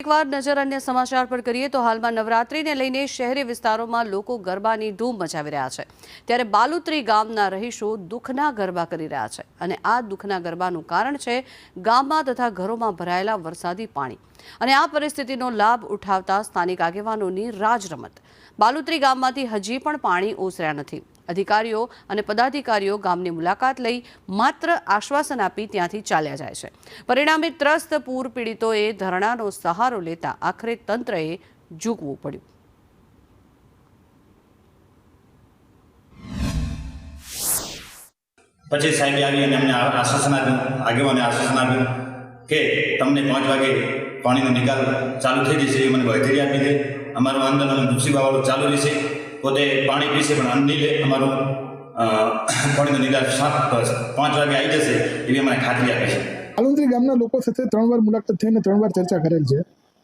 એકવાર નજર અન્ય સમાચાર પર કરીએ તો હાલમાં નવરાત્રીને લઈને શહેરી વિસ્તારોમાં લોકો ગરબાની ધૂમ મચાવી રહ્યા છે, ત્યારે બાલુત્રી ગામના રહીશો દુઃખના ગરબા કરી રહ્યા છે અને આ દુઃખના ગરબાનું કારણ છે ગામમાં તથા ઘરોમાં ભરાયેલા વરસાદી પાણી અને આ પરિસ્થિતિનો લાભ ઉઠાવતા સ્થાનિક આગેવાનોની રાજરમત। બાલુત્રી ગામમાંથી હજી પણ પાણી ઓસર્યા નથી। અધિકારીઓ અને પદાધિકારીઓ ગામની મુલાકાત લઈ માત્ર આશ્વાસન આપી ત્યાંથી ચાલ્યા જાય છે। પરિણામે ત્રસ્ત પૂર પીડિતોએ ધરણાનો સહારો લેતા આખરે તંત્રએ ઝૂકવું પડ્યું। પછી સાહેબે આવી અને અમને આશ્વાસન આપ્યું, આગેવાને આશ્વાસન આપ્યું કે તમને 5 વાગે પાણીનો નિકાલ ચાલુ થઈ જશે, એ મને બાંહેધરી આપી છે। અમારું આંદોલન દુષીબાવાળું ચાલુ રહેશે, પોતે પાણી પીશે પણ અન્ન નહીં લે, અમારું પાણીનો નિકાલ 5 વાગે આવી જશે એવી અમને ખાતરી આપી છે। બાલુંત્રી ગામના લોકો સાથે 3 વાર મુલાકાત થઈને 3 વાર ચર્ચા કરેલ છે।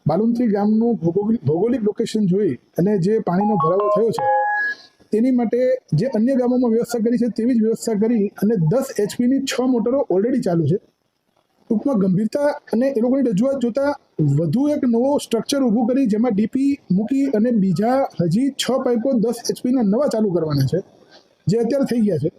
બાલુંત્રી ગામનું ભૌગોલિક લોકેશન જોઈ અને જે પાણીનો ભરાવો થયો છે તેની માટે જે અન્ય ગામોમાં વ્યવસ્થા કરી છે તેવી જ વ્યવસ્થા કરી અને 10 HPની 6 મોટરો ઓલરેડી ચાલુ છે। ટૂંકમાં ગંભીરતા અને એ લોકોની રજૂઆત જોતા વધુ એક નવો સ્ટ્રક્ચર ઊભું કરી જેમાં ડીપી મૂકી અને બીજા હજી 6 પાઇપો 10 HPના નવા ચાલુ કરવાના છે, જે અત્યારે થઈ ગયા છે।